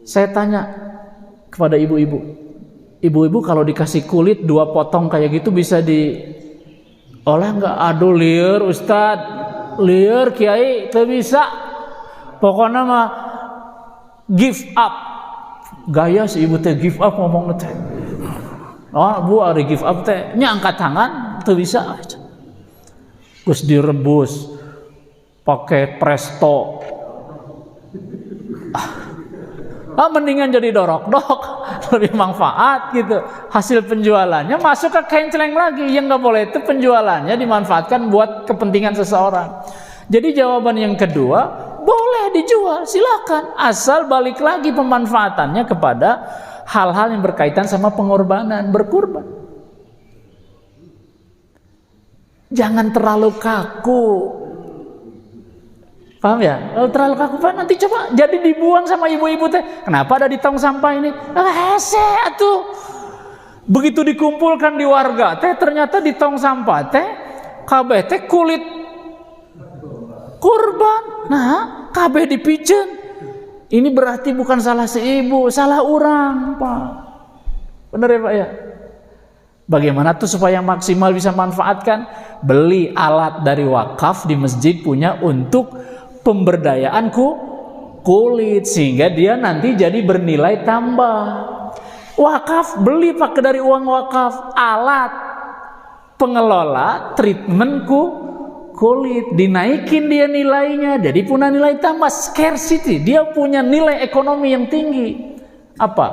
saya tanya kepada ibu-ibu, kalau dikasih kulit 2 potong kayak gitu bisa diolah nggak? Aduh liar Ustadz, liar Kiai, tidak bisa. Pokoknya mah give up. Gaya si ibu teh give up ngomong teh. Oh bu ada give up teh, nyangkat tangan, tidak bisa. Terus direbus pakai presto. Mendingan jadi dorok-dok, lebih manfaat gitu. Hasil penjualannya masuk ke Kenceleng lagi. Yang nggak boleh itu penjualannya dimanfaatkan buat kepentingan seseorang. Jadi jawaban yang kedua, boleh dijual, silakan, asal balik lagi pemanfaatannya kepada hal-hal yang berkaitan sama pengorbanan, berkurban. Jangan terlalu kaku. Paham ya? Kalau terlalu kaku Pak, nanti coba jadi dibuang sama ibu-ibu teh. Kenapa ada di tong sampah ini? Hese atuh. Begitu dikumpulkan di warga teh, ternyata di tong sampah teh kabeh teh kulit kurban. Nah, kabeh dipijeun. Ini berarti bukan salah si ibu, salah orang, Pak. Benar ya Pak ya? Bagaimana tuh supaya maksimal bisa manfaatkan? Beli alat dari wakaf di masjid punya untuk pemberdayaan kulit sehingga dia nanti jadi bernilai tambah. Wakaf beli pakai dari uang wakaf alat pengelola treatment kulit, dinaikin dia nilainya, jadi punya nilai tambah, scarcity, dia punya nilai ekonomi yang tinggi. Apa?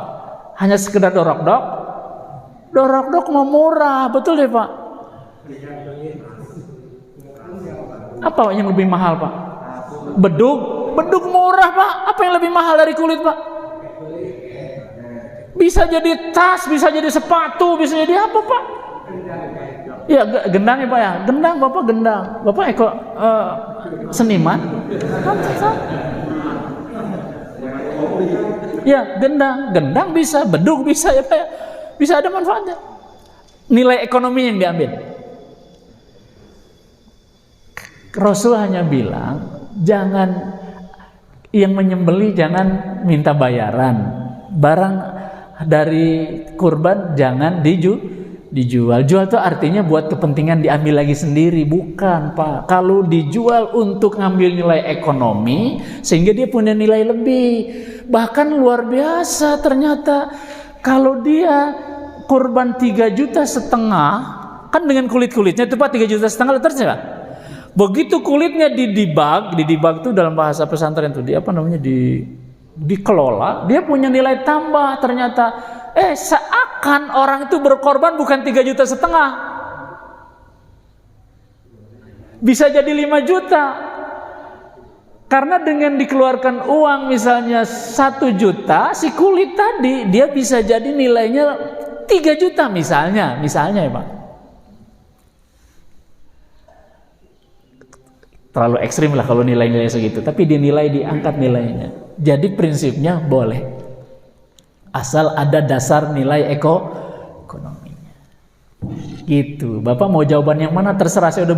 Hanya sekedar dorok-dok mau murah, betul deh Pak. Apa yang lebih mahal Pak? Bedug murah Pak. Apa yang lebih mahal dari kulit Pak? Bisa jadi tas, bisa jadi sepatu, bisa jadi apa Pak? Ya gendang ya Pak ya. Gendang Bapak gendang. Bapak seniman. Ya gendang bisa, bedug bisa ya Pak ya. Bisa ada manfaatnya. Nilai ekonomi yang diambil. Rasul hanya bilang, jangan yang menyembeli jangan minta bayaran. Barang dari kurban jangan dijual. Jual itu artinya buat kepentingan diambil lagi sendiri, bukan Pak. Kalau dijual untuk ngambil nilai ekonomi sehingga dia punya nilai lebih. Bahkan luar biasa ternyata kalau dia kurban 3,5 juta, kan dengan kulit-kulitnya itu Pak 3,5 juta terus ya. Begitu kulitnya didibag itu dalam bahasa pesantren itu dikelola, dia punya nilai tambah ternyata. Seakan orang itu berkorban bukan 3,5 juta, bisa jadi 5 juta. Karena dengan dikeluarkan uang misalnya 1 juta, si kulit tadi dia bisa jadi nilainya 3 juta misalnya ya Pak. Terlalu ekstrim lah kalau nilai-nilai segitu, tapi dinilai, diangkat nilainya. Jadi prinsipnya boleh, asal ada dasar nilai ekonominya. Gitu. Bapak mau jawaban yang mana? Terserah, saya udah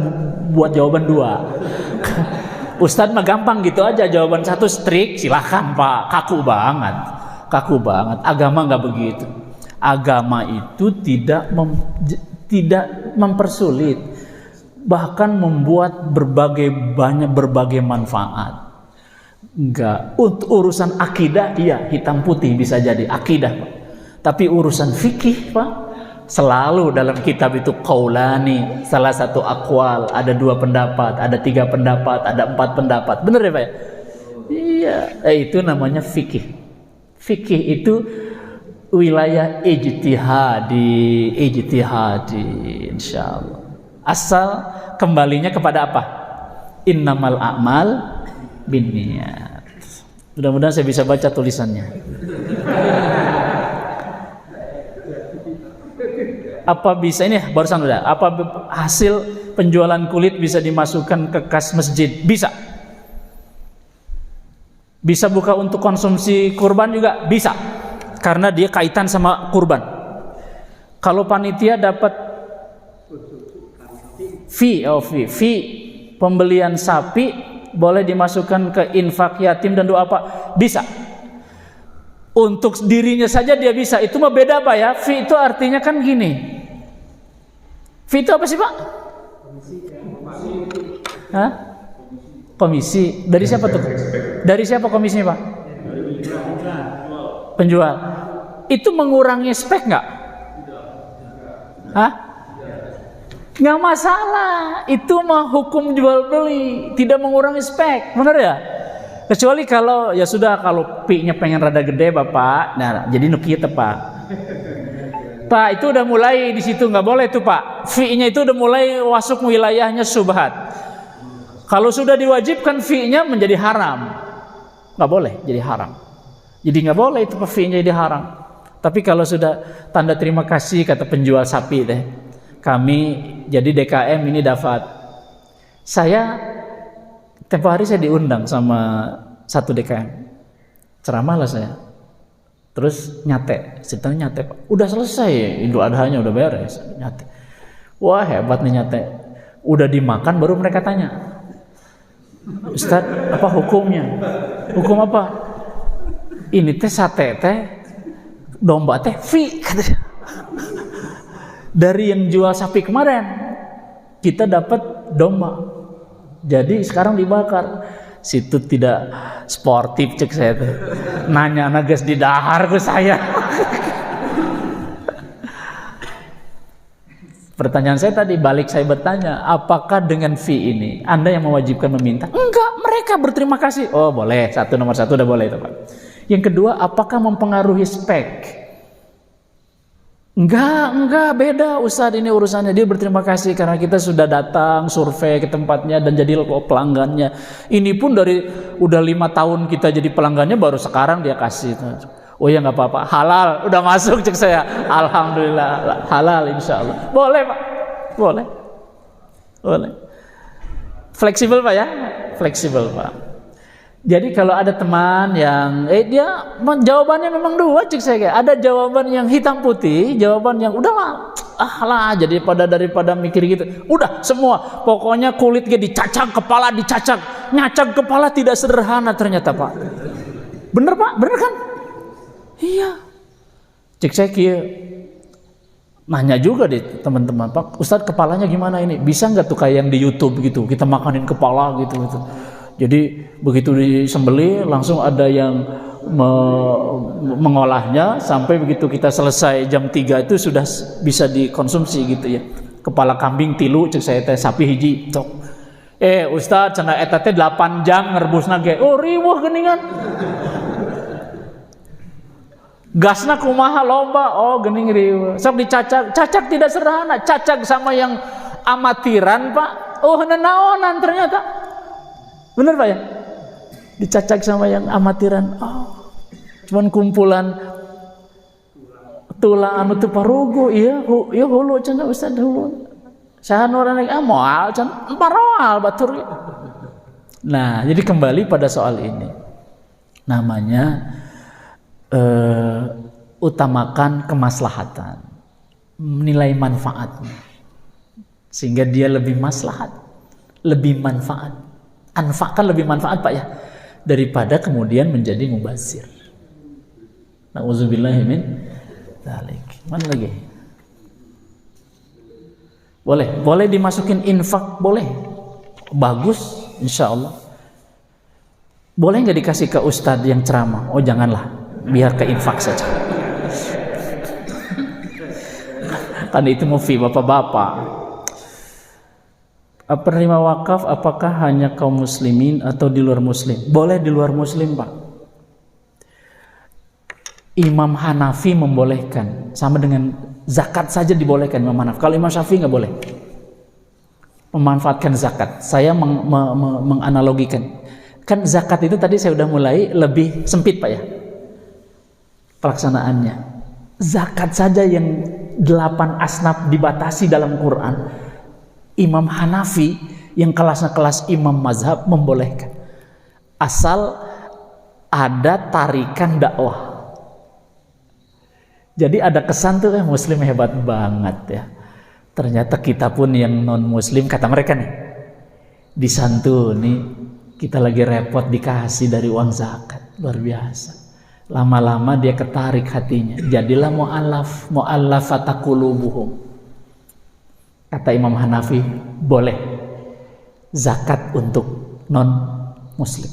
buat jawaban 2. Ustadz mah gampang gitu aja, jawaban 1 strict, silahkan Pak. Kaku banget. Agama nggak begitu. Agama itu tidak mempersulit, bahkan membuat berbagai manfaat. Enggak, untuk urusan akidah iya, hitam putih bisa jadi akidah Pak. Tapi urusan fikih Pak, selalu dalam kitab itu qaulani, salah satu aqwal, ada 2 pendapat, ada 3 pendapat, ada 4 pendapat. Benar ya Pak ya? Iya, itu namanya fikih. Fikih itu wilayah ijtihadi, insyaallah. Asal kembalinya kepada apa? Innamal a'mal binniyat. Mudah-mudahan saya bisa baca tulisannya. Apa bisa ini barusan udah? Apa hasil penjualan kulit bisa dimasukkan ke kas masjid? Bisa. Bisa buka untuk konsumsi kurban juga bisa. Karena dia kaitan sama kurban. Kalau panitia dapat fee pembelian sapi boleh dimasukkan ke infak yatim dan doa apa? Bisa. Untuk dirinya saja dia bisa. Itu mah beda Pak ya. Fee itu artinya kan gini. Fee itu apa sih Pak? Hah? Komisi. Dari siapa tuh? Dari siapa komisinya Pak? Penjual. Itu mengurangi spek nggak? Hah? Nggak masalah, itu mah hukum jual beli, tidak mengurangi spek, benar ya? Kecuali kalau ya sudah, kalau P-nya pengen rada gede Bapak, nah jadi nuki Pak. Pak itu udah mulai di situ nggak boleh tuh Pak, fee-nya itu udah mulai masuk wilayahnya syubhat. Kalau sudah diwajibkan fee-nya menjadi haram, nggak boleh jadi haram. Jadi nggak boleh itu fee-nya jadi haram. Tapi kalau sudah tanda terima kasih kata penjual sapi deh. Kami jadi DKM ini dapat. Saya tempo hari saya diundang sama satu DKM. Ceramah lah saya. Terus nyate, ceritanya nyate Pak. Udah selesai, Idul Adhanya udah beres, nyate. Wah hebat nih nyate. Udah dimakan baru mereka tanya, Ustadz apa hukumnya? Hukum apa? Ini teh sate teh, domba teh fee katanya. Dari yang jual sapi kemarin kita dapat domba, jadi sekarang dibakar. Situ tidak sportif cek saya tuh, nanya nagas di dahar ke saya. Pertanyaan saya tadi balik, saya bertanya, apakah dengan fee ini Anda yang mewajibkan meminta? Enggak, mereka berterima kasih. Oh boleh, nomor satu udah boleh itu Pak. Yang kedua, apakah mempengaruhi spek? Enggak, beda Ustadz, ini urusannya. Dia berterima kasih karena kita sudah datang survei ke tempatnya dan jadi pelanggannya. Ini pun dari udah 5 tahun kita jadi pelanggannya, baru sekarang dia kasih. Oh ya nggak apa-apa, halal, udah masuk cek saya. Alhamdulillah halal insyaallah. Boleh Pak, boleh. Fleksibel Pak ya, fleksibel Pak. Jadi kalau ada teman yang dia jawabannya memang dua, cik saya kayak ada jawaban yang hitam putih, jawaban yang udahlah, jadi daripada mikir gitu, udah semua, pokoknya kulit dicacak, kepala dicacak, nyacak kepala tidak sederhana ternyata Pak. Bener Pak, bener kan? Iya. Cik saya kia nanya juga deh teman-teman, Pak Ustadz kepalanya gimana ini? Bisa nggak tuh kayak yang di YouTube gitu, kita makanin kepala gitu. Jadi begitu disembelih langsung ada yang mengolahnya sampai begitu kita selesai jam 3 itu sudah bisa dikonsumsi gitu ya. Kepala kambing tilu cek saya teh sapi hiji cok. Ustaz cenah eta teh 8 jam ngerebusna ge. Oh riweuh geuningan. Gasna kumaha loba. Oh geuning riweuh. Sok dicacak. Cacak tidak sederhana. Cacak sama yang amatiran, Pak. Oh nenaonan ternyata. Bener Pak ya? Dicacak sama yang amatiran. Cuman kumpulan tulang anu teu parugu ieu hulu cenah Ustaz hulu. Saha nu urang moal cenah paroal batur. Nah, jadi kembali pada soal ini. Namanya utamakan kemaslahatan. Menilai manfaatnya. Sehingga dia lebih maslahat, lebih manfaat. Anfak kan lebih manfaat Pak ya daripada kemudian menjadi mubazir. Nauzubillahi min dzalik. Mana lagi? Boleh dimasukin infak, boleh. Bagus insyaallah. Boleh nggak dikasih ke ustadz yang ceramah? Oh janganlah, biar ke infak saja. Kan itu mufi bapak-bapak. Penerima wakaf apakah hanya kaum muslimin atau di luar muslim? Boleh di luar muslim Pak. Imam Hanafi membolehkan, sama dengan zakat saja dibolehkan Imam Hanafi. Kalau Imam Syafi'i nggak boleh. Memanfaatkan zakat. Saya menganalogikan. Kan zakat itu tadi saya udah mulai lebih sempit Pak ya. Pelaksanaannya. Zakat saja yang 8 asnaf dibatasi dalam Quran. Imam Hanafi yang kelasnya kelas imam mazhab membolehkan asal ada tarikan dakwah. Jadi ada kesan tuh muslim hebat banget ya. Ternyata kita pun yang non muslim kata mereka nih disantuni, kita lagi repot dikasih dari uang zakat, luar biasa. Lama-lama dia ketarik hatinya, jadilah mu'allafata qulubuhum. Kata Imam Hanafi, boleh zakat untuk non-muslim.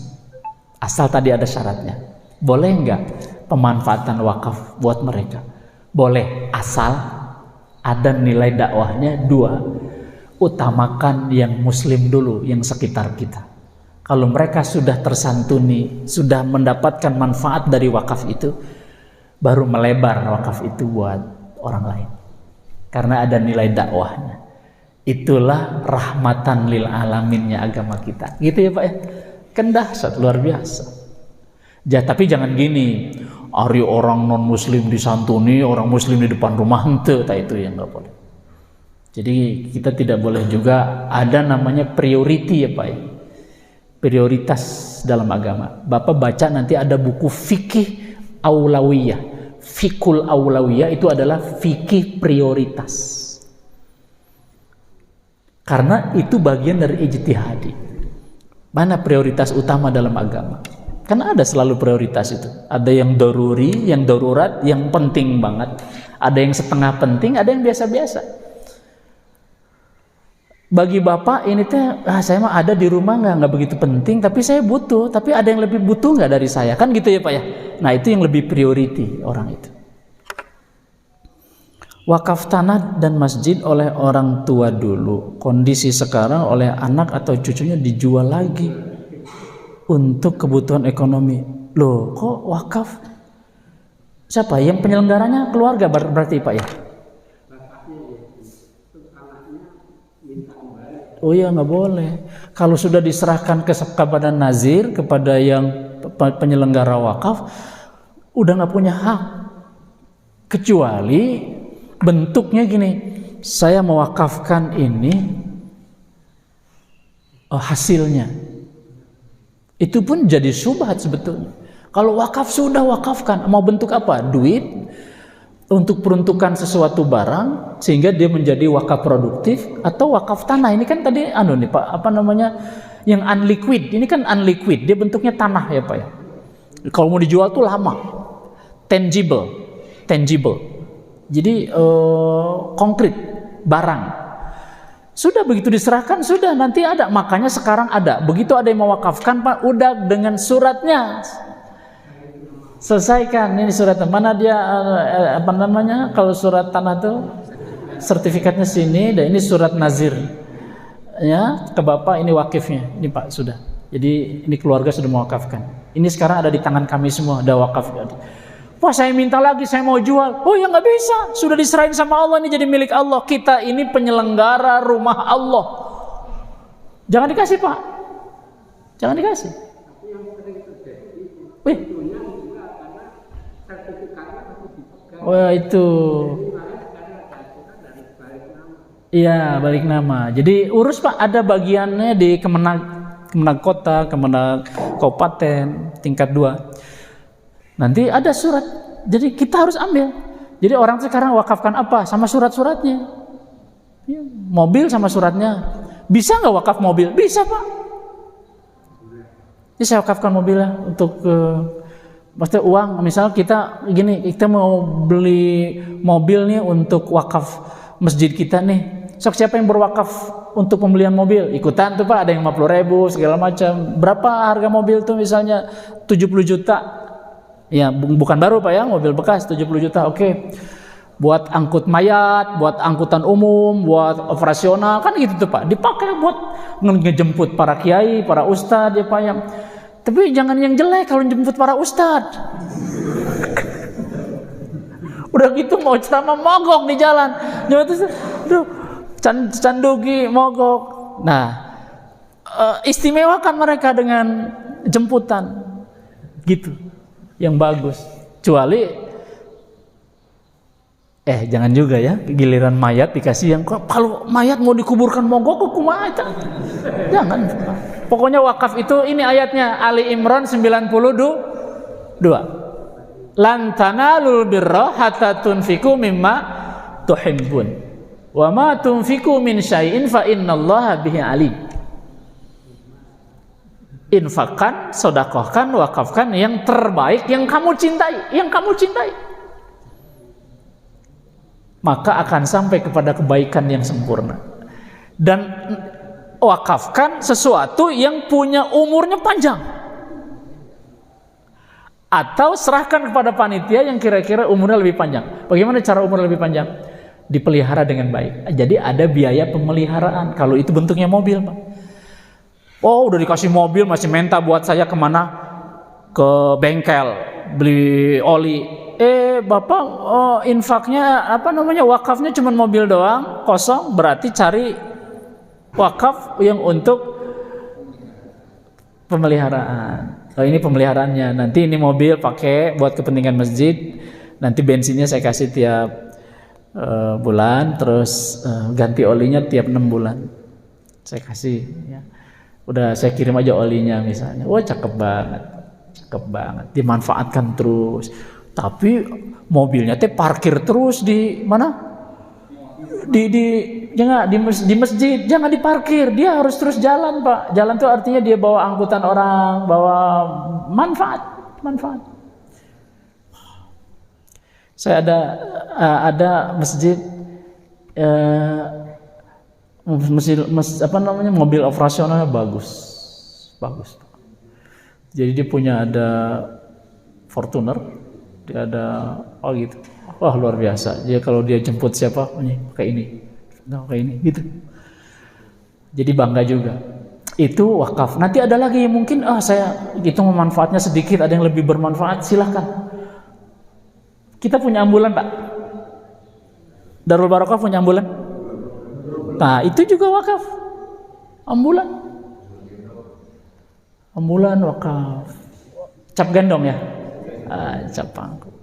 Asal tadi ada syaratnya. Boleh enggak pemanfaatan wakaf buat mereka? Boleh, asal ada nilai dakwahnya. 2, utamakan yang muslim dulu, yang sekitar kita. Kalau mereka sudah tersantuni, sudah mendapatkan manfaat dari wakaf itu, baru melebar wakaf itu buat orang lain. Karena ada nilai dakwahnya. Itulah rahmatan lil alaminnya agama kita. Gitu ya Pak ya. Kan dahsyat luar biasa. Tapi jangan gini. Ari orang non muslim disantuni, orang muslim di depan rumah hente, itu yang nggak boleh. Jadi kita tidak boleh juga ada namanya priority ya Pak ya. Prioritas dalam agama. Bapak baca nanti ada buku fikih aulawiyah. Fikul aulawiyah itu adalah fikih prioritas. Karena itu bagian dari ijtihadi. Mana prioritas utama dalam agama? Karena ada selalu prioritas itu. Ada yang daruri, yang darurat, yang penting banget. Ada yang setengah penting, ada yang biasa-biasa. Bagi Bapak ini teh, saya mah ada di rumah nggak begitu penting, tapi saya butuh. Tapi ada yang lebih butuh nggak dari saya? Kan gitu ya Pak ya. Nah itu yang lebih priority orang itu. Wakaf tanah dan masjid oleh orang tua dulu, kondisi sekarang oleh anak atau cucunya dijual lagi untuk kebutuhan ekonomi. Loh kok wakaf? Siapa? Yang penyelenggaranya keluarga berarti Pak ya? Oh ya nggak boleh. Kalau sudah diserahkan kepada nazir, kepada yang penyelenggara wakaf, udah nggak punya hak. Kecuali bentuknya gini, saya mewakafkan ini hasilnya. Itu pun jadi syubhat sebetulnya. Kalau wakaf sudah wakafkan, mau bentuk apa? Duit untuk peruntukan sesuatu barang sehingga dia menjadi wakaf produktif, atau wakaf tanah. Ini kan tadi nih Pak, apa namanya, yang unliquid. Ini kan unliquid, dia bentuknya tanah ya Pak ya. Kalau mau dijual tuh lama. Tangible. Jadi konkret, barang. Sudah begitu diserahkan, sudah nanti ada. Makanya sekarang ada. Begitu ada yang mewakafkan Pak, udah dengan suratnya. Selesaikan ini suratnya. Mana dia apa namanya? Kalau surat tanah tuh sertifikatnya sini, dan ini surat nazir. Ya, ke Bapak ini wakifnya. Ini Pak sudah. Jadi ini keluarga sudah mewakafkan. Ini sekarang ada di tangan kami semua, ada wakaf. Wah, saya minta lagi, saya mau jual. Oh ya nggak bisa, sudah diserahin sama Allah, ini jadi milik Allah. Kita ini penyelenggara rumah Allah. Jangan dikasih Pak, jangan dikasih. Wih, wah itu. Iya, balik nama. Jadi urus Pak, ada bagiannya di Kemenag Kota, Kemenag Kabupaten tingkat 2. Nanti ada surat, jadi kita harus ambil. Jadi orang sekarang wakafkan apa? Sama surat-suratnya. Ya, mobil sama suratnya. Bisa nggak wakaf mobil? Bisa Pak. Jadi saya wakafkan mobilnya untuk maksudnya uang. Misal kita gini, kita mau beli mobil nih untuk wakaf masjid kita nih. Sok siapa yang berwakaf untuk pembelian mobil? Ikutan tuh Pak, ada yang 50.000 segala macam. Berapa harga mobil tuh misalnya 70 juta. Ya, bukan baru Pak ya, mobil bekas 70 juta. Oke. Buat angkut mayat, buat angkutan umum, buat operasional, kan gitu tuh Pak. Dipakai buat ngejemput para kiai, para ustadz ya Pak ya. Tapi jangan yang jelek kalau jemput para ustadz. Udah gitu mau ceramah mogok di jalan. Aduh, candugi mogok. Nah, istimewakan mereka dengan jemputan. Gitu. Yang bagus, kecuali jangan juga ya, giliran mayat dikasih yang, kalau mayat mau dikuburkan mogok kumaha. Jangan. Pokoknya wakaf itu, ini ayatnya Ali Imran 92. Lan tanalul birra hatta tunfiqu mimma tuhibbun. Wa ma tunfiqu min syai'in fa innallaha bihi alim. Infakkan, sodakohkan, wakafkan yang terbaik, yang kamu cintai, maka akan sampai kepada kebaikan yang sempurna. Dan wakafkan sesuatu yang punya umurnya panjang, atau serahkan kepada panitia yang kira-kira umurnya lebih panjang. Bagaimana cara umur lebih panjang? Dipelihara dengan baik. Jadi ada biaya pemeliharaan. Kalau itu bentuknya mobil Pak. Oh, udah dikasih mobil masih minta buat saya kemana? Ke bengkel beli oli. Bapak infaknya apa namanya, wakafnya cuma mobil doang, kosong. Berarti cari wakaf yang untuk pemeliharaan. Oh, ini pemeliharaannya. Nanti ini mobil pakai buat kepentingan masjid. Nanti bensinnya saya kasih tiap bulan, terus ganti olinya tiap 6 bulan. Saya kasih ya. Udah saya kirim aja olinya misalnya. Wah, cakep banget, dimanfaatkan terus. Tapi mobilnya parkir terus di mana? Di masjid, jangan diparkir. Dia harus terus jalan Pak. Jalan itu artinya dia bawa angkutan orang, bawa manfaat. Saya ada masjid. Mobil operasionalnya bagus. Jadi dia punya ada Fortuner, dia ada gitu. Wah, luar biasa. Dia kalau dia jemput siapa, pakai ini, gitu. Jadi bangga juga. Itu wakaf. Nanti ada lagi mungkin saya itu manfaatnya sedikit, ada yang lebih bermanfaat, silahkan. Kita punya ambulan Pak. Darul Barokah punya ambulan. Nah, itu juga wakaf. Ambulan wakaf. Cap gendong ya? Cap pangku.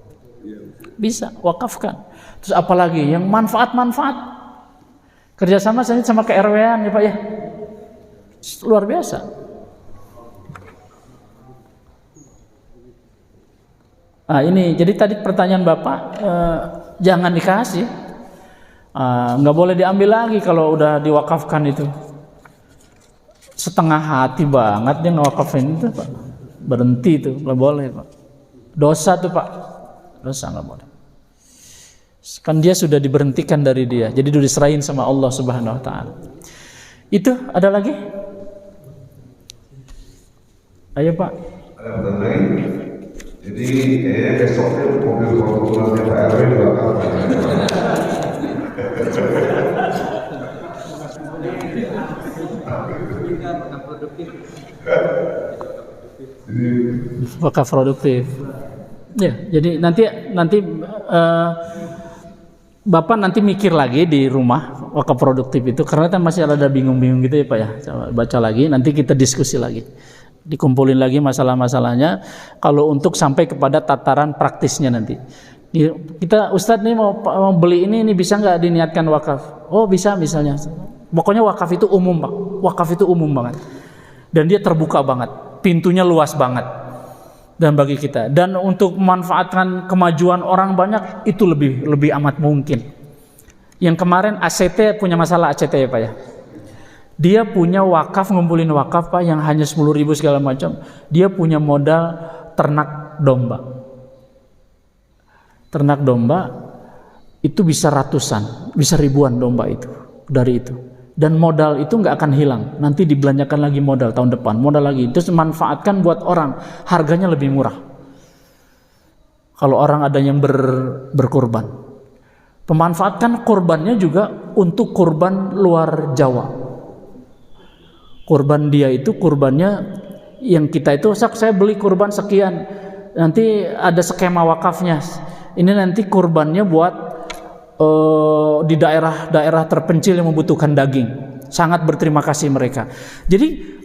Bisa, wakafkan. Terus apalagi yang manfaat-manfaat. Kerjasama sama ke RW-an ya Pak ya. Luar biasa. Nah, ini jadi tadi pertanyaan Bapak, jangan dikasih, nggak boleh diambil lagi kalau udah diwakafkan itu. Setengah hati banget dia ngewakafin itu Pak, berhenti itu, nggak boleh Pak, dosa tuh Pak, dosa, nggak boleh. Kan dia sudah diberhentikan dari dia, jadi udah diserahin sama Allah Subhanahu Wa Taala. Itu ada lagi? Ayo Pak. Ada pertanyaan lain? Jadi kayaknya besoknya mobil kebetulannya Pak RW bakal Wakaf produktif. Ya, jadi nanti Bapak nanti mikir lagi di rumah wakaf produktif itu, karena kan masih ada bingung-bingung gitu ya Pak ya. Coba baca lagi, nanti kita diskusi lagi. Dikumpulin lagi masalah-masalahnya kalau untuk sampai kepada tataran praktisnya nanti. Kita Ustadz nih mau beli ini bisa nggak diniatkan wakaf? Oh bisa misalnya. Pokoknya wakaf itu umum Pak. Wakaf itu umum banget. Dan dia terbuka banget. Pintunya luas banget. Dan bagi kita. Dan untuk memanfaatkan kemajuan orang banyak itu lebih amat mungkin. Yang kemarin ACT punya masalah ACT ya Pak ya. Dia punya wakaf, ngumpulin wakaf Pak yang hanya 10.000 segala macam. Dia punya modal ternak domba. Ternak domba itu bisa ratusan, bisa ribuan domba itu dari itu. Dan modal itu nggak akan hilang. Nanti dibelanjakan lagi modal tahun depan, modal lagi. Terus manfaatkan buat orang, harganya lebih murah. Kalau orang ada yang berkorban. Pemanfaatkan korbannya juga untuk korban luar Jawa. Kurban dia itu kurbannya yang kita itu, saya beli kurban sekian, nanti ada skema wakafnya. Ini nanti kurbannya buat di daerah-daerah terpencil yang membutuhkan daging. Sangat berterima kasih mereka. Jadi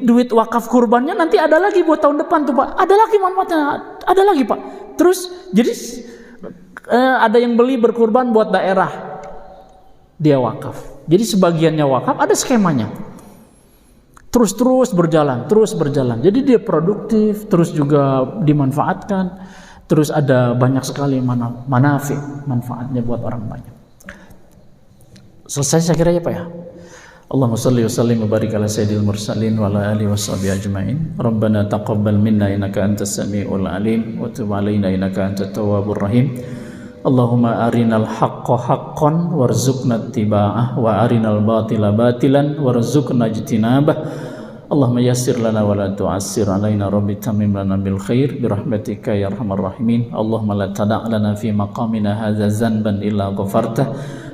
duit wakaf kurbannya nanti ada lagi buat tahun depan tuh Pak. Ada lagi manfaatnya, ada lagi Pak. Terus jadi ada yang beli berkurban buat daerah, dia wakaf. Jadi sebagiannya wakaf, ada skemanya. Terus berjalan. Jadi dia produktif, terus juga dimanfaatkan, terus ada banyak sekali manfaatnya buat orang banyak. Selesai saya kira ya Pak ya. Allahumma shalli wa sallim wa barik ala sayyidil mursalin wa ala alihi washabihi ajmain. Rabbana taqabbal minna innaka antas samiul alim wa tub alaina innaka antat tawwabur rahim. Allahumma arinal haqqa haqqan warzuqna ittiba'ah wa arinal batila batilan warzuqna ijtinabah. Allahumma yassir lana wa la tu'assir alaina rabbi tamim lana bil khair bi rahmatika ya arhamar rahimin. Allahumma la tada' lana fi maqamina hadza zanban illa ghafartah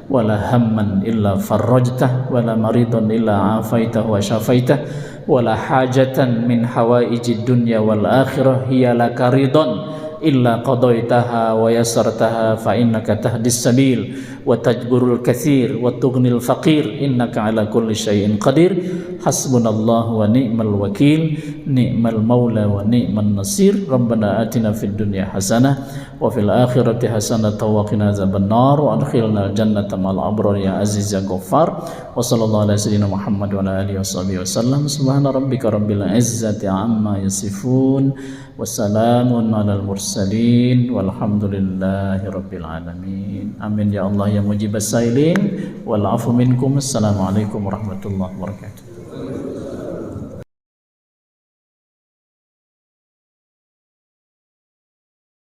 wa la hamman illa farrajtah wa la maridan illa afaitah wa syafaitah wa la hajatan min hawaijid dunya wal akhirah hiya laka ridon illa qadaitaha wa yassartaha fa innaka tahdis sabil wa tajburul katsir wa tughnil faqir innaka ala kulli syai'in qadir. Hasbunallahu wa ni'mal wakil, ni'mal maula wa ni'man nasir. Rabbana atina fid dunya hasanah wa fil akhirati hasanah wa qina azabannar wa adkhilna jannata ma'al abrar ya aziz ya ghaffar. Wa sallallahu ala sayyidina Muhammad wa ala alihi washabihi wasallam. Subhana rabbika rabbil izzati amma yasifun. Wassalamun alal mursalin walhamdulillahi rabbil alamin. Amin ya Allah ya mujibas sailin wal afu minkum. Assalamualaikum warahmatullahi wabarakatuh.